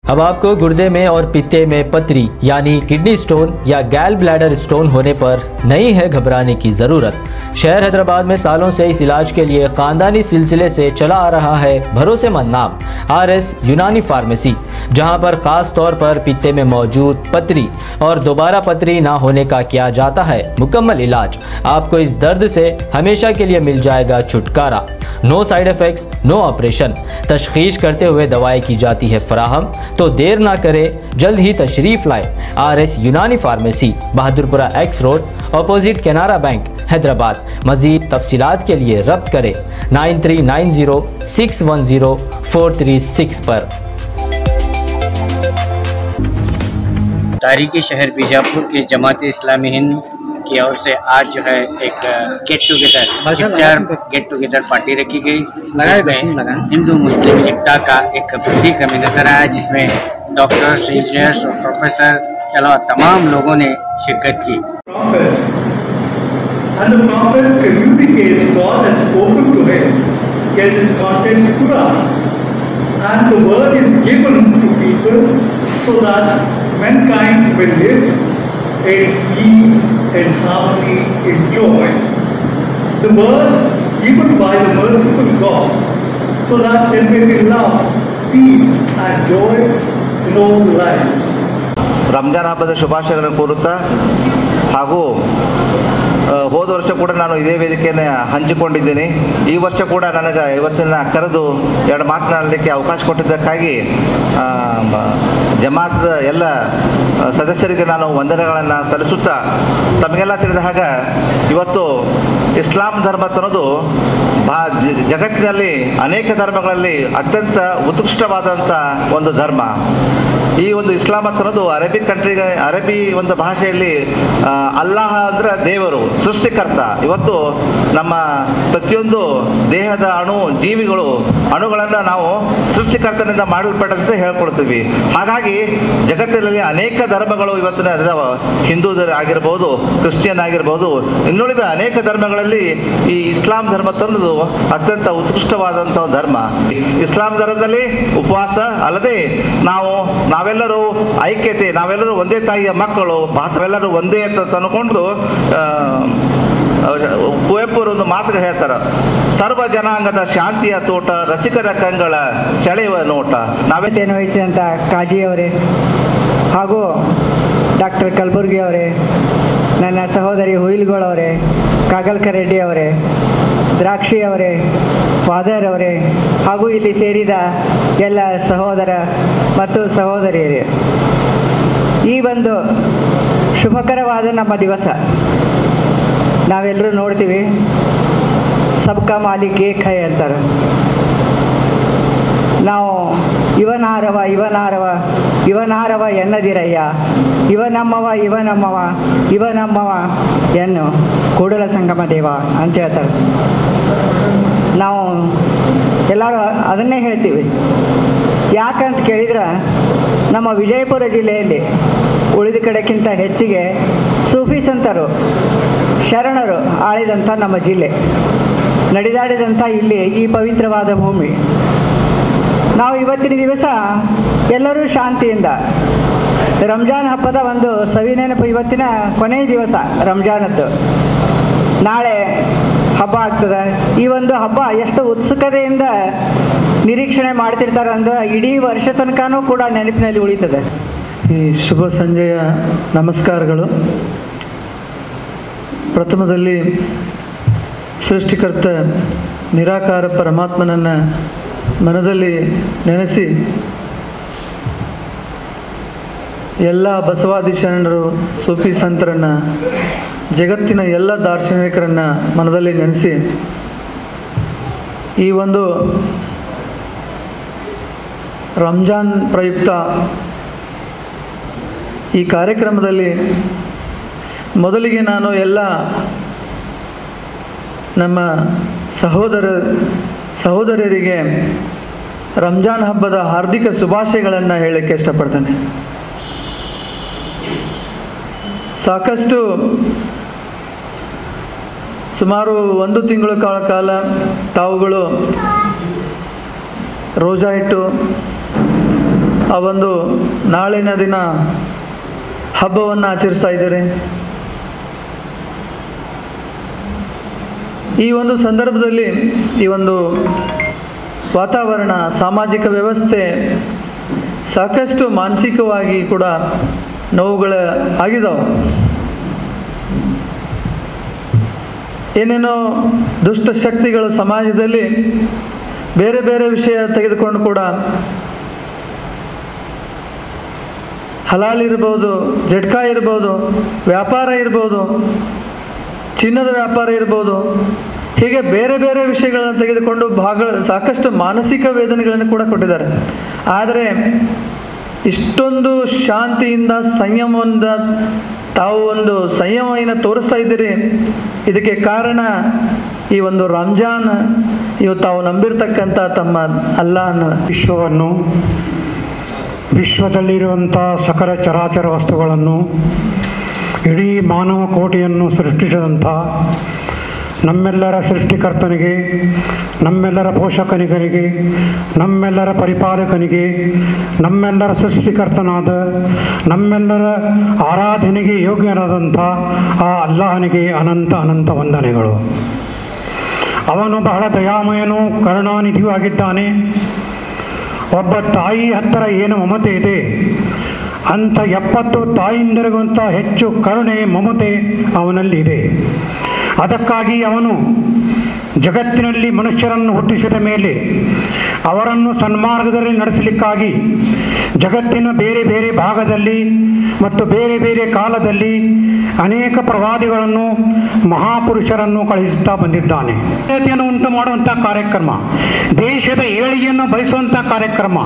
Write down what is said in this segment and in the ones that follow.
अब आपको गुर्दे में और पित्ते में पथरी यानी किडनी स्टोन या गैल ब्लैडर स्टोन होने पर नहीं है घबराने की ज़रूरत। शहर हैदराबाद में सालों से इस इलाज के लिए खानदानी सिलसिले से चला आ रहा है भरोसेमंद नाम RS यूनानी फार्मेसी, जहां पर खास तौर पर पित्ते में मौजूद पथरी और दोबारा पथरी ना होने का किया जाता है मुकम्मल इलाज। आपको इस दर्द से हमेशा के लिए मिल जाएगा छुटकारा। No side effects, no operation. तशखीस करते हुए दवाएं की जाती है फराहम। तो देर ना करें, जल्द ही तशरीफ लाएं। RS यूनानी pharmacy, Bahadurpura X road, opposite Canara bank, Hyderabad. मज़ीद तफसीलात के लिए रब्त करें 9390610436 पर। तारीखी शहर बीजापुर के जमात इस्लामी हिंद की ओर से आज जो है एक गेट टुगेदर पार्टी रखी गई, जिसमें हिंदू मुस्लिम एकता का एक प्रतीक हमें नजर आया, जिसमें डॉक्टर्स, इंजीनियर्स और प्रोफेसर के अलावा तमाम लोगों ने शिरकत की। And the prophet communicates God has spoken to him in this context Quran, and the word is given to people so that mankind will live in peace, in harmony, in joy. The word given by the merciful God so that there may be love, peace and joy in all lives. Ramzan ಹಬ್ಬದ ಶುಭಾಶಯಗಳನ್ನು ಕೋರುತ್ತಾ ಹಾಗೂ ಹೋದ ವರ್ಷ ಕೂಡ ನಾನು ಇದೇ ವೇದಿಕೆಯನ್ನು ಹಂಚಿಕೊಂಡಿದ್ದೀನಿ. ಈ ವರ್ಷ ಕೂಡ ನನಗೆ ಇವತ್ತಿನ ಕರೆದು ಎರಡು ಮಾತನಾಡಲಿಕ್ಕೆ ಅವಕಾಶ ಕೊಟ್ಟಿದ್ದಕ್ಕಾಗಿ ಜಮಾತದ ಎಲ್ಲ ಸದಸ್ಯರಿಗೆ ನಾನು ವಂದನೆಗಳನ್ನು ಸಲ್ಲಿಸುತ್ತಾ, ತಮಗೆಲ್ಲ ತಿಳಿದ ಹಾಗೆ ಇವತ್ತು ಇಸ್ಲಾಂ ಧರ್ಮ ಅನ್ನೋದು ಜಗತ್ತಿನಲ್ಲಿ ಅನೇಕ ಧರ್ಮಗಳಲ್ಲಿ ಅತ್ಯಂತ ಉತ್ಕೃಷ್ಟವಾದಂಥ ಒಂದು ಧರ್ಮ. ಈ ಒಂದು ಇಸ್ಲಾಂ ಅನ್ನೋದು ಅರಬಿ ಒಂದು ಭಾಷೆಯಲ್ಲಿ ಅಲ್ಲಾಹ ಅಂದ್ರೆ ದೇವರು, ಸೃಷ್ಟಿಕರ್ತ. ಇವತ್ತು ನಮ್ಮ ಪ್ರತಿಯೊಂದು ದೇಹದ ಅಣುಗಳನ್ನು ನಾವು ಸೃಷ್ಟಿಕರ್ತನಿಂದ ಮಾಡಲ್ಪಟ್ಟಂತೆ ಹೇಳ್ಕೊಡ್ತೀವಿ. ಹಾಗಾಗಿ ಜಗತ್ತಿನಲ್ಲಿ ಅನೇಕ ಧರ್ಮಗಳು ಇವತ್ತಿನ ಇದಾವ. ಹಿಂದೂ ಆಗಿರ್ಬೋದು, ಕ್ರಿಶ್ಚಿಯನ್ ಆಗಿರ್ಬೋದು, ಇನ್ನುಳಿದ ಅನೇಕ ಧರ್ಮಗಳಲ್ಲಿ ಈ ಇಸ್ಲಾಂ ಧರ್ಮ ಅನ್ನೋದು ಅತ್ಯಂತ ಉತ್ಕೃಷ್ಟವಾದಂಥ ಧರ್ಮ. ಇಸ್ಲಾಂ ಧರ್ಮದಲ್ಲಿ ಉಪವಾಸ ಅಲ್ಲದೆ ನಾವೆಲ್ಲರೂ ಐಕ್ಯತೆ, ನಾವೆಲ್ಲರೂ ಒಂದೇ ತಾಯಿಯ ಮಕ್ಕಳು, ನಾವೆಲ್ಲರೂ ಒಂದೇ ಅಂತ ಅನ್ಕೊಂಡು ಕುವೆಂಪು ಒಂದು ಮಾತು ಹೇಳ್ತಾರೆ, ಸರ್ವ ಜನಾಂಗದ ಶಾಂತಿಯ ತೋಟ, ರಸಿಕರ ಕಂಗಳ ಸೆಳೆಯುವ ನೋಟ. ನಾವೇನು ವಹಿಸಿದಂಥ ಕಾಜಿ ಅವರೇ ಹಾಗೂ ಡಾಕ್ಟರ್ ಕಲಬುರ್ಗಿ ಅವರೇ, ನನ್ನ ಸಹೋದರಿ ಹುಯಿಲ್ಗೋಳವರೇ, ಕಾಗಲ್ಕರ್ ರೆಡ್ಡಿ ಅವರೇ, ದ್ರಾಕ್ಷಿ ಅವರೇ, ಫಾದರ್ ಅವರೇ ಹಾಗೂ ಇಲ್ಲಿ ಸೇರಿದ ಎಲ್ಲ ಸಹೋದರ ಮತ್ತು ಸಹೋದರಿಯರೇ, ಈ ಒಂದು ಶುಭಕರವಾದ ನಮ್ಮ ದಿವಸ ನಾವೆಲ್ಲರೂ ನೋಡ್ತೀವಿ, ಸಬ್ಕಾ ಮಾಲಿಕ್ ಏಕ್ ಹೈ ಅಂತಾರೆ. ನಾವು ಇವನಾರವ ಎನ್ನದಿರಯ್ಯ, ಇವನಮ್ಮವ ಎನ್ನು ಕೂಡಲ ಸಂಗಮ ದೇವ ಅಂತ ಹೇಳ್ತಾರೆ. ನಾವು ಎಲ್ಲರೂ ಅದನ್ನೇ ಹೇಳ್ತೀವಿ. ಯಾಕಂತ ಕೇಳಿದ್ರೆ, ನಮ್ಮ ವಿಜಯಪುರ ಜಿಲ್ಲೆಯಲ್ಲಿ ಉಳಿದ ಕಡೆಗಿಂತ ಹೆಚ್ಚಿಗೆ ಸೂಫಿ ಸಂತರು, ಶರಣರು ಆಳಿದಂಥ ನಮ್ಮ ಜಿಲ್ಲೆ, ನಡೆದಾಡಿದಂಥ ಇಲ್ಲಿ ಈ ಪವಿತ್ರವಾದ ಭೂಮಿ. ನಾವು ಇವತ್ತಿನ ದಿವಸ ಎಲ್ಲರೂ ಶಾಂತಿಯಿಂದ ರಂಜಾನ್ ಹಬ್ಬದ ಒಂದು ಸವಿನೆನಪು. ಇವತ್ತಿನ ಕೊನೆಯ ದಿವಸ ರಂಜಾನದ್ದು, ನಾಳೆ ಹಬ್ಬ ಆಗ್ತದೆ. ಈ ಒಂದು ಹಬ್ಬ ಎಷ್ಟು ಉತ್ಸುಕತೆಯಿಂದ ನಿರೀಕ್ಷಣೆ ಮಾಡ್ತಿರ್ತಾರೆ ಅಂದ್ರೆ ಇಡೀ ವರ್ಷ ತನಕನೂ ಕೂಡ ನೆನಪಿನಲ್ಲಿ ಉಳಿತದೆ. ಈ ಶುಭ ಸಂಜೆಯ ನಮಸ್ಕಾರಗಳು. ಪ್ರಥಮದಲ್ಲಿ ಸೃಷ್ಟಿಕರ್ತ ನಿರಾಕಾರ ಪರಮಾತ್ಮನನ್ನು ಮನದಲ್ಲಿ ನೆನೆಸಿ, ಎಲ್ಲ ಬಸವಾದಿ ಶರಣರು, ಸೂಫಿ ಸಂತರನ್ನು, ಜಗತ್ತಿನ ಎಲ್ಲ ದಾರ್ಶನಿಕರನ್ನು ಮನದಲ್ಲಿ ನೆನೆಸಿ, ಈ ಒಂದು ರಂಜಾನ್ ಪ್ರಯುಕ್ತ ಈ ಕಾರ್ಯಕ್ರಮದಲ್ಲಿ ಮೊದಲಿಗೆ ನಾನು ಎಲ್ಲ ನಮ್ಮ ಸಹೋದರರಿಗೆ ರಂಜಾನ್ ಹಬ್ಬದ ಹಾರ್ದಿಕ ಶುಭಾಶಯಗಳನ್ನು ಹೇಳಕ್ಕೆ ಇಷ್ಟಪಡ್ತೇನೆ. ಸಾಕಷ್ಟು ಸುಮಾರು 1 ತಿಂಗಳ ಕಾಲ ತಾವುಗಳು ರೋಜಾ ಇಟ್ಟು ಆ ಒಂದು ನಾಳಿನ ದಿನ ಹಬ್ಬವನ್ನು ಆಚರಿಸ್ತಾ ಇದ್ದಾರೆ. ಈ ಒಂದು ಸಂದರ್ಭದಲ್ಲಿ ಈ ಒಂದು ವಾತಾವರಣ, ಸಾಮಾಜಿಕ ವ್ಯವಸ್ಥೆ ಸಾಕಷ್ಟು ಮಾನಸಿಕವಾಗಿ ಕೂಡ ನೋವುಗಳು ಆಗಿದಾವೆ. ಏನೇನೋ ದುಷ್ಟಶಕ್ತಿಗಳು ಸಮಾಜದಲ್ಲಿ ಬೇರೆ ಬೇರೆ ವಿಷಯ ತೆಗೆದುಕೊಂಡು ಕೂಡ ಹಲಾಲ್ ಇರ್ಬೋದು, ಜಟ್ಕಾ ಇರ್ಬೋದು, ವ್ಯಾಪಾರ ಇರ್ಬೋದು, ಚಿನ್ನದ ವ್ಯಾಪಾರ ಇರ್ಬೋದು, ಹೀಗೆ ಬೇರೆ ಬೇರೆ ವಿಷಯಗಳನ್ನು ತೆಗೆದುಕೊಂಡು ಸಾಕಷ್ಟು ಮಾನಸಿಕ ವೇದನೆಗಳನ್ನು ಕೂಡ ಕೊಟ್ಟಿದ್ದಾರೆ. ಆದರೆ ಇಷ್ಟೊಂದು ಶಾಂತಿಯಿಂದ, ಸಂಯಮದಿಂದ ತಾವು ಒಂದು ಸಂಯಮವನ್ನು ತೋರಿಸ್ತಾ ಇದ್ದೀರಿ. ಇದಕ್ಕೆ ಕಾರಣ ಈ ಒಂದು ರಂಜಾನ್, ಇವತ್ತು ತಾವು ನಂಬಿರ್ತಕ್ಕಂಥ ತಮ್ಮ ಅಲ್ಲಾಹನ ವಿಶ್ವದಲ್ಲಿರುವಂಥ ಸಕಲ ಚರಾಚರ ವಸ್ತುಗಳನ್ನು, ಇಡೀ ಮಾನವ ಕೋಟಿಯನ್ನು ಸೃಷ್ಟಿಸಿದಂಥ ನಮ್ಮೆಲ್ಲರ ಸೃಷ್ಟಿಕರ್ತನಿಗೆ, ನಮ್ಮೆಲ್ಲರ ಪೋಷಕನಿಗೆ, ನಮ್ಮೆಲ್ಲರ ಪರಿಪಾಲಕನಿಗೆ, ನಮ್ಮೆಲ್ಲರ ಸೃಷ್ಟಿಕರ್ತನಾದ, ನಮ್ಮೆಲ್ಲರ ಆರಾಧನೆಗೆ ಯೋಗ್ಯನಾದಂಥ ಆ ಅಲ್ಲಾಹನಿಗೆ ಅನಂತ ಅನಂತ ವಂದನೆಗಳು. ಅವನು ಬಹಳ ದಯಾಮಯನೂ ಕರುಣಾನಿಧಿಯೂ ಆಗಿದ್ದಾನೆ. ಒಬ್ಬ ತಾಯಿ ಹತ್ತಿರ ಏನು ಮಮತೆ ಇದೆ ಅಂಥ 70 ತಾಯಿಂದರಿಗಿಂತ ಹೆಚ್ಚು ಕರುಣೆ, ಮಮತೆ ಅವನಲ್ಲಿದೆ. ಅದಕ್ಕಾಗಿ ಅವನು ಜಗತ್ತಿನಲ್ಲಿ ಮನುಷ್ಯರನ್ನು ಹುಟ್ಟಿಸಿದ ಮೇಲೆ ಅವರನ್ನು ಸನ್ಮಾರ್ಗದಲ್ಲಿ ನಡೆಸಲಿಕ್ಕಾಗಿ ಜಗತ್ತಿನ ಬೇರೆ ಬೇರೆ ಭಾಗದಲ್ಲಿ ಮತ್ತು ಬೇರೆ ಬೇರೆ ಕಾಲದಲ್ಲಿ ಅನೇಕ ಪ್ರವಾದಿಗಳನ್ನು, ಮಹಾಪುರುಷರನ್ನು ಕಳುಹಿಸುತ್ತಾ ಬಂದಿದ್ದಾನೆ. ಏಕತೆಯನ್ನು ಉಂಟು ಮಾಡುವಂಥ ಕಾರ್ಯಕ್ರಮ, ದೇಶದ ಏಳಿಗೆಯನ್ನು ಬಯಸುವಂಥ ಕಾರ್ಯಕ್ರಮ.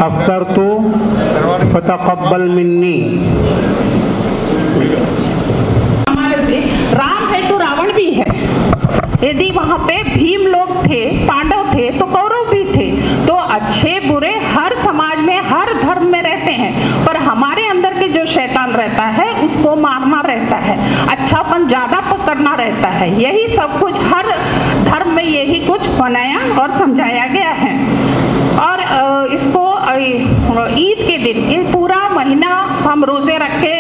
अफ्तर तो फतकब्बल मिन्नी। हमारे पे राम है तो रावण भी है। यदि वहाँ पे भीम लोग थे, पांडव थे, तो कौरव भी थे। तो अच्छे बुरे हर समाज में, हर धर्म में रहते हैं, पर हमारे अंदर के जो शैतान रहता है उसको मारना रहता है, अच्छापन ज्यादा पकड़ना रहता है। यही सब कुछ हर धर्म में यही कुछ बनाया और समझाया गया है। और इसको ईद के दिन, ये पूरा महीना हम रोज़े रख के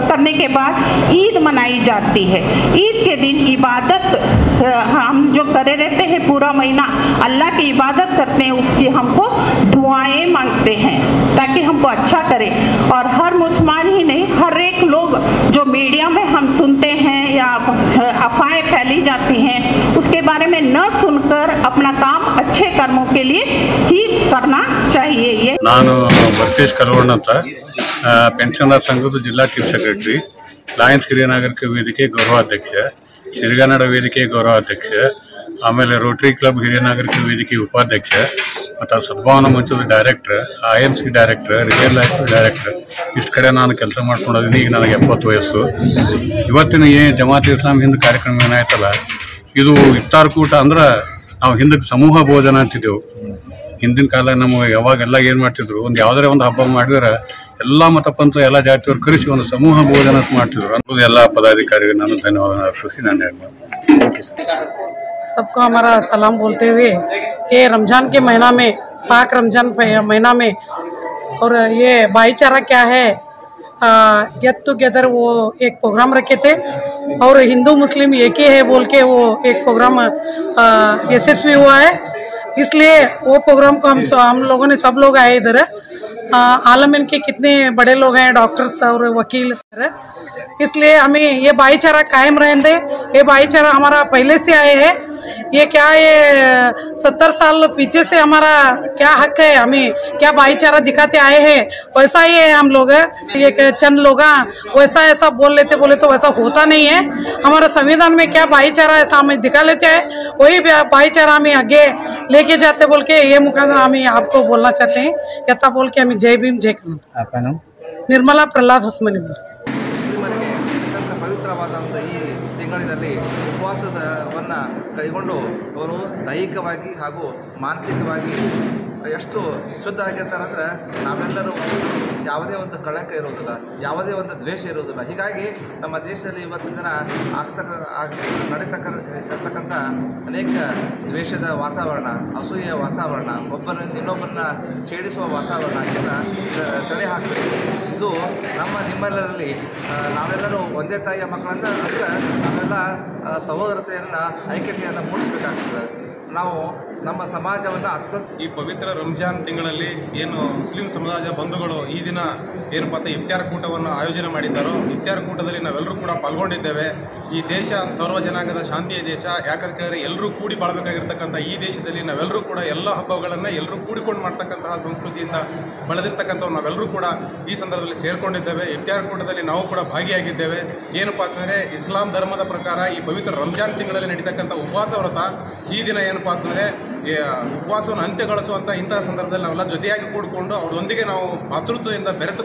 करने के बाद ईद मनाई जाती है। ईद के दिन इबादत हम जो करे रहते हैं, पूरा महीना अल्लाह की इबादत करते हैं, उसकी हमको दुआएं मांगते हैं ताकि हमको अच्छा करे। और हर मुसलमान ही नहीं, हर एक लोग जो मीडिया में हम सुनते हैं या अफवाहें फैली जाती हैं, उसके बारे में न सुनकर अपना काम अच्छे कर्मों के लिए ही करना चाहिए। ये ನಾನು ಭರ್ತೇಶ್ ಕಲವಣ್ಣ ಅಂತ ಪೆನ್ಷನರ್ ಸಂಘದ ಜಿಲ್ಲಾ ಚೀಫ್ ಸೆಕ್ರೆಟರಿ, ಲಯನ್ಸ್ ಹಿರಿಯ ನಾಗರಿಕ ವೇದಿಕೆ ಗೌರವಾಧ್ಯಕ್ಷ, ಸಿರಿಗನ್ನಡ ವೇದಿಕೆ ಗೌರವಾಧ್ಯಕ್ಷ, ಆಮೇಲೆ ರೋಟರಿ ಕ್ಲಬ್ ಹಿರಿಯ ನಾಗರಿಕ ವೇದಿಕೆ ಉಪಾಧ್ಯಕ್ಷ ಮತ್ತು ಸದ್ಭಾವನಾ ಮಂಚದ director, IMC director, real life director, ಇಷ್ಟು ಕಡೆ ನಾನು ಕೆಲಸ ಮಾಡ್ಕೊಂಡಿದ್ದೀನಿ. ಈಗ ನನಗೆ 70 ವಯಸ್ಸು. ಇವತ್ತಿನ ಜಮಾತ್ ಇಸ್ಲಾಂ ಹಿಂದ್ ಕಾರ್ಯಕ್ರಮ ಏನಾಯ್ತಲ್ಲ, ಇದು ಇಫ್ತಾರ್ ಕೂಟ ಅಂದ್ರೆ ನಾವು ಹಿಂದಕ್ಕೆ ಸಮೂಹ ಭೋಜನ ಅಂತಿದ್ದೆವು. ಹಿಂದಿನ ಕಾಲ ನಮಗೆ ಯಾವಾಗೆಲ್ಲ ಏನು ಮಾಡ್ತಿದ್ರು, ಒಂದು ಯಾವುದೇ ಒಂದು ಹಬ್ಬ ಮಾಡಿದ್ರೆ ಎಲ್ಲ ಮತ ಪಂಥ ಎಲ್ಲ ಜಾತಿಯವರು ಕರೆಸಿ ಒಂದು ಸಮೂಹ ಭೋಜನ ಮಾಡ್ತಿದ್ರು. ಅನ್ನೋದು ಎಲ್ಲ ಪದಾಧಿಕಾರಿಗೆ ನಾನು ಧನ್ಯವಾದ ಅರ್ಪಿಸಿ ನಾನು ಹೇಳ್ಬೋದು. सबको हमारा सलाम बोलते हुए, ये रमज़ान के महीना में, पाक रमज़ान महीना में, और ये भाईचारा क्या है, गेट टुगेदर वो एक प्रोग्राम रखे थे और हिंदू मुस्लिम एक ही है बोल के वो एक प्रोग्राम यशस्वी हुआ है। इसलिए वो प्रोग्राम को हम लोगों ने सब लोग आए इधर। आलमीन के कितने बड़े लोग हैं, डॉक्टर्स और वकील, इसलिए हमें ये भाईचारा कायम रहने दे। ये भाईचारा हमारा पहले से आए हैं। ये क्या, ये 70 साल पीछे से हमारा क्या हक है, हमें क्या भाईचारा दिखाते आए हैं, वैसा ही है हम लोग। ये चंद लोग वैसा ऐसा बोले तो वैसा होता नहीं है। हमारा संविधान में क्या भाईचारा ऐसा हमें दिखा लेते हैं, वही भाईचारा हमें आगे लेके जाते बोल के ये मुकाम हमें आपको बोलना चाहते हैं। यथा बोल के हमें जय भीम जय कन्नड़। आपका नाम? निर्मला प्रहलाद ಹೊಸಮನಿ. ಮುಸ್ಲಿಮರಿಗೆ ಅತ್ಯಂತ ಪವಿತ್ರವಾದಂಥ ಈ ತಿಂಗಳಿನಲ್ಲಿ ಉಪವಾಸವನ್ನು ಕೈಗೊಂಡು ಅವರು ದೈಹಿಕವಾಗಿ ಹಾಗೂ ಮಾನಸಿಕವಾಗಿ ಎಷ್ಟು ಶುದ್ಧ ಆಗಿರ್ತಾರೆ ಅಂದರೆ ನಾವೆಲ್ಲರೂ ಯಾವುದೇ ಒಂದು ಕಳಂಕ ಇರೋದಿಲ್ಲ, ಯಾವುದೇ ಒಂದು ದ್ವೇಷ ಇರೋದಿಲ್ಲ. ಹೀಗಾಗಿ ನಮ್ಮ ದೇಶದಲ್ಲಿ ಇವತ್ತಿನ ದಿನ ನಡೀತಕ್ಕಂಥ ಅನೇಕ ದ್ವೇಷದ ವಾತಾವರಣ, ಅಸೂಯೆಯ ವಾತಾವರಣ, ಒಬ್ಬರಿಂದ ಇನ್ನೊಬ್ಬರನ್ನ ಛೇಡಿಸುವ ವಾತಾವರಣ ಇದನ್ನು ತಡೆ ಹಾಕಬೇಕು. ಇದು ನಿಮ್ಮೆಲ್ಲರಲ್ಲಿ ನಾವೆಲ್ಲರೂ ಒಂದೇ ತಾಯಿಯ ಮಕ್ಕಳಂತ ಅಂದರೆ ನಾವೆಲ್ಲ ಸಹೋದರತೆಯನ್ನು, ಐಕ್ಯತೆಯನ್ನು ಮೂಡಿಸಬೇಕಾಗ್ತದೆ. ನಾವು ನಮ್ಮ ಸಮಾಜವನ್ನು ಈ ಪವಿತ್ರ ರಂಜಾನ್ ತಿಂಗಳಲ್ಲಿ ಏನು ಮುಸ್ಲಿಂ ಸಮಾಜ ಬಂಧುಗಳು ಈ ದಿನ ಏನಪ್ಪ ಅಂತ ಇಫ್ತಾರ್ ಕೂಟವನ್ನು ಆಯೋಜನೆ ಮಾಡಿದ್ದಾರೋ, ಇಫ್ತಾರ್ ಕೂಟದಲ್ಲಿ ನಾವೆಲ್ಲರೂ ಕೂಡ ಪಾಲ್ಗೊಂಡಿದ್ದೇವೆ. ಈ ದೇಶ ಸರ್ವ ಜನಾಂಗದ ಶಾಂತಿಯ ದೇಶ. ಯಾಕಂತ ಕೇಳಿದ್ರೆ ಎಲ್ಲರೂ ಕೂಡಿ ಬಾಳಬೇಕಾಗಿರ್ತಕ್ಕಂಥ ಈ ದೇಶದಲ್ಲಿ ನಾವೆಲ್ಲರೂ ಕೂಡ ಎಲ್ಲ ಹಬ್ಬಗಳನ್ನು ಎಲ್ಲರೂ ಕೂಡಿಕೊಂಡು ಮಾಡ್ತಕ್ಕಂತಹ ಸಂಸ್ಕೃತಿಯಿಂದ ಬೆಳೆದಿರ್ತಕ್ಕಂಥವ್ರು ನಾವೆಲ್ಲರೂ ಕೂಡ ಈ ಸಂದರ್ಭದಲ್ಲಿ ಸೇರಿಕೊಂಡಿದ್ದೇವೆ. ಇಫ್ತಾರ್ ಕೂಟದಲ್ಲಿ ನಾವು ಕೂಡ ಭಾಗಿಯಾಗಿದ್ದೇವೆ. ಏನಪ್ಪ ಅಂತಂದರೆ ಇಸ್ಲಾಂ ಧರ್ಮದ ಪ್ರಕಾರ ಈ ಪವಿತ್ರ ರಂಜಾನ್ ತಿಂಗಳಲ್ಲಿ ನಡೀತಕ್ಕಂಥ ಉಪವಾಸ ವ್ರತ ಈ ದಿನ ಏನಪ್ಪ ಅಂತಂದರೆ ಉಪವಾಸವನ್ನು ಅಂತ್ಯಗೊಳಿಸುವಂಥ ಇಂತಹ ಸಂದರ್ಭದಲ್ಲಿ ನಾವೆಲ್ಲ ಜೊತೆಯಾಗಿ ಕೂಡಿಕೊಂಡು ಅವರೊಂದಿಗೆ ನಾವು ಮಾತೃತ್ವದಿಂದ ಬೆರೆತು